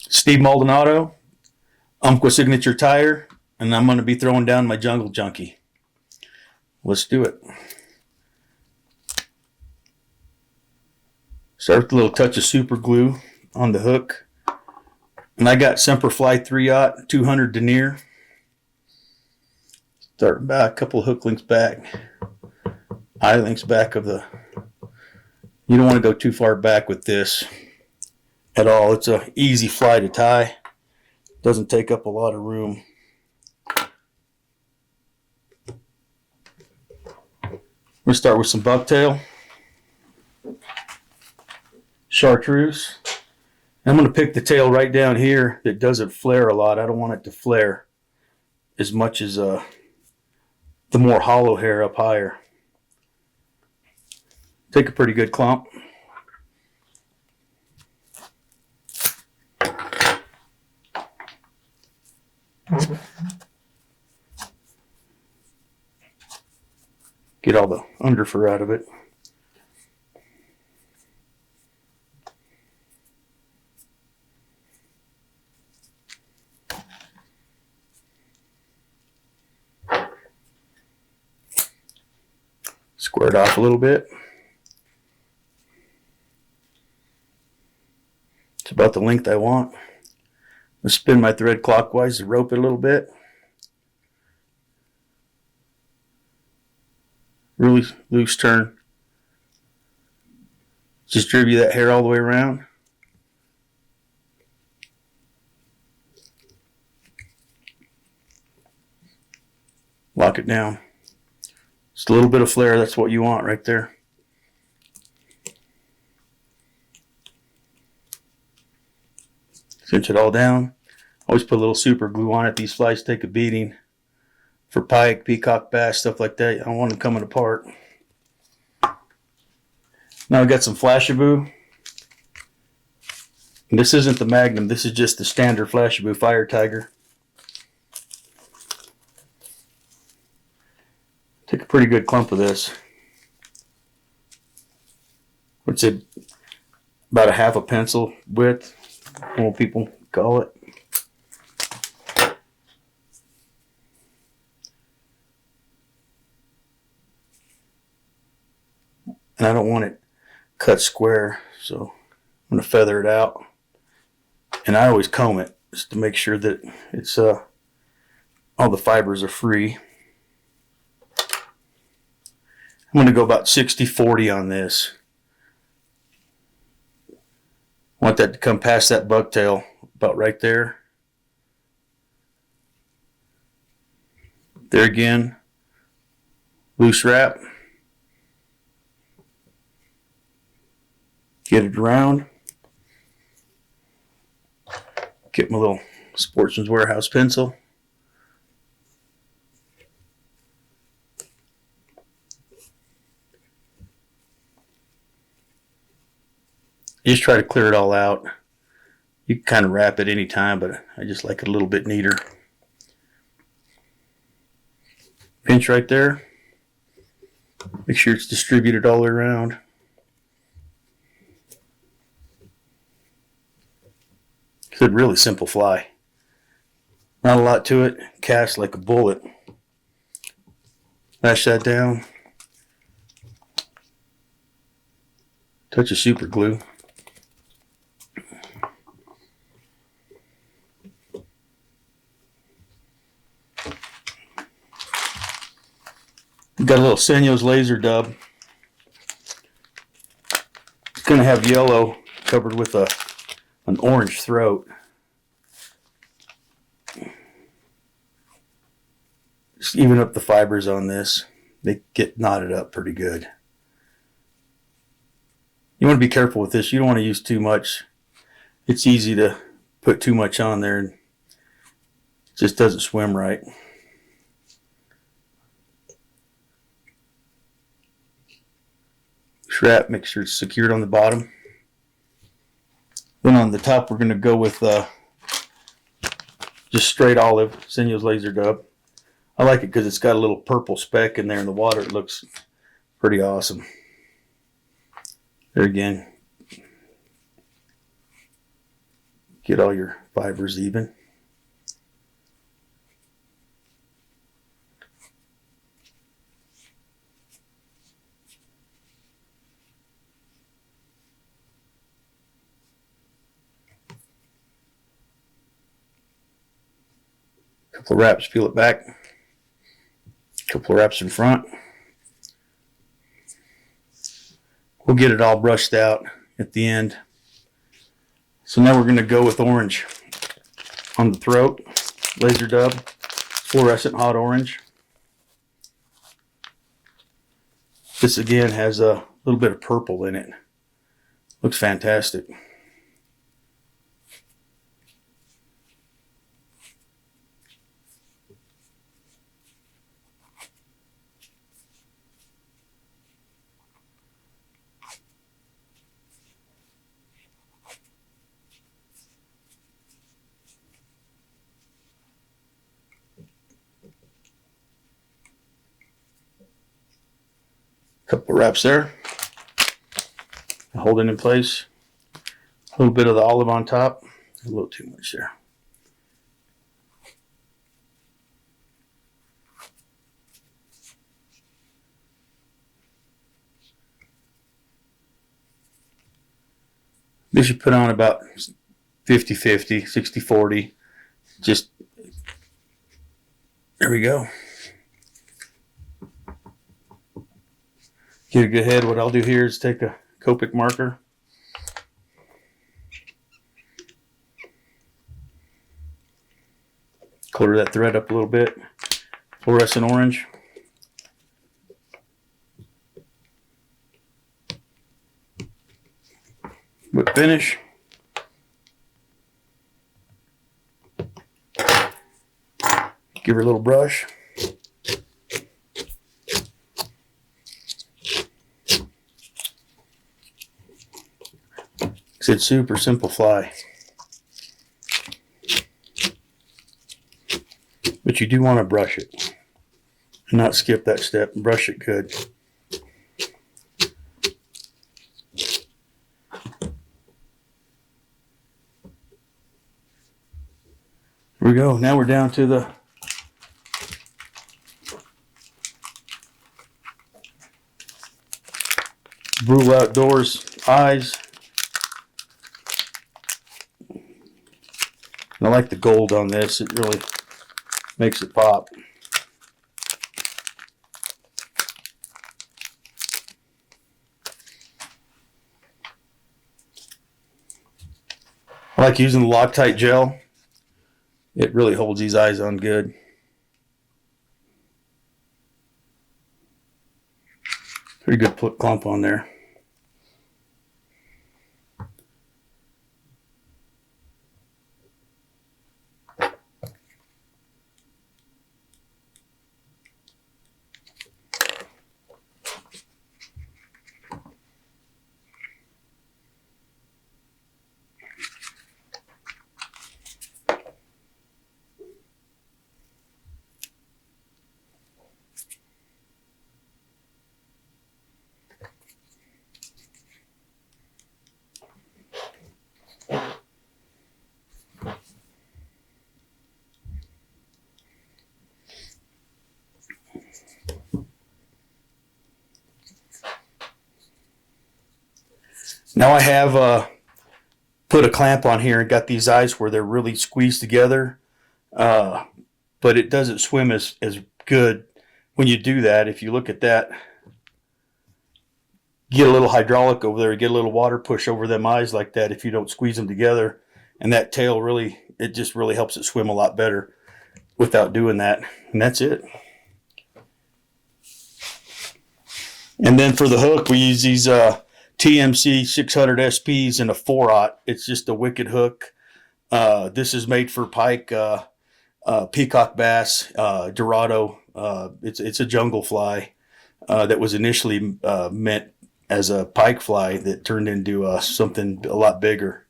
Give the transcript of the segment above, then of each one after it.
Steve Maldonado, Umpqua Signature Tyer, and I'm going to be throwing down my Jungle Junkie. Let's do it. Start with a little touch of super glue on the hook. And I got Semperfli 3/0 200 denier. Start back a couple of hook links back, eye links back of the. You don't want to go too far back with this at all. It's an easy fly to tie. Doesn't take up a lot of room. We're going to start with some bucktail, chartreuse. I'm going to pick the tail right down here that doesn't flare a lot. I don't want it to flare as much as the more hollow hair up higher. Take a pretty good clump. Get all the underfur out of it. Square it off a little bit. It's about the length I want. I'm going to spin my thread clockwise to rope it a little bit. Really loose turn. Distribute that hair all the way around. Lock it down. Just a little bit of flare, that's what you want right there. Cinch it all down. Always put a little super glue on it. These flies take a beating. For pike, peacock, bass, stuff like that, I don't want them coming apart. Now I got some Flashabou. And this isn't the Magnum, this is just the standard Flashabou Fire Tiger. Take a pretty good clump of this. What's it? About a half a pencil width, what people call it. And I don't want it cut square, so I'm going to feather it out. And I always comb it just to make sure that it's all the fibers are free. I'm going to go about 60-40 on this. I want that to come past that bucktail about right there. There again, loose wrap. Get it around. Get my little Sportsman's Warehouse pencil. Just try to clear it all out. You can kind of wrap it any time, but I just like it a little bit neater. Pinch right there. Make sure it's distributed all the way around. It's a really simple fly. Not a lot to it. Casts like a bullet. Lash that down. Touch of super glue. Got a little Senyo's laser dub. It's going to have yellow covered with an orange throat. Just even up the fibers on this. They get knotted up pretty good. You want to be careful with this. You don't want to use too much. It's easy to put too much on there and it just doesn't swim right. Strap, make sure it's secured on the bottom. Then on the top we're going to go with just straight olive, Senyo's laser dub. I like it because it's got a little purple speck in there in the water. It looks pretty awesome. There again, Get all your fibers even. Couple of wraps, peel it back. Couple of wraps in front. We'll get it all brushed out at the end. So now we're going to go with orange on the throat. Laser dub, fluorescent hot orange. This again has a little bit of purple in it. Looks fantastic. Couple of wraps there. Hold it in place. A little bit of the olive on top. A little too much there. This should put on about 50-50, 60-40. Just, there we go. Get a good head. What I'll do here is take a Copic marker. Color that thread up a little bit. Fluorescent orange. Whip finish. Give her a little brush. It's a super simple fly. But you do want to brush it. And not skip that step. Brush it good. Here we go. Now we're down to the Brule Outdoors eyes. And I like the gold on this. It really makes it pop. I like using the Loctite gel. It really holds these eyes on good. Pretty good clump on there. Now I have put a clamp on here and got these eyes where they're really squeezed together, but it doesn't swim as good when you do that. If you look at that, get a little hydraulic over there, get a little water push over them eyes like that if you don't squeeze them together, and that tail really, it just really helps it swim a lot better without doing that. And that's it. And then for the hook, we use these TMC 600 SPs in a 4/0. It's just a wicked hook. This is made for pike, peacock bass, Dorado. It's a jungle fly that was initially meant as a pike fly that turned into something a lot bigger.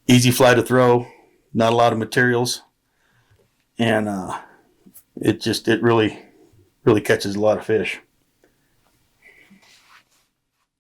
Easy fly to throw, not a lot of materials, and it really catches a lot of fish.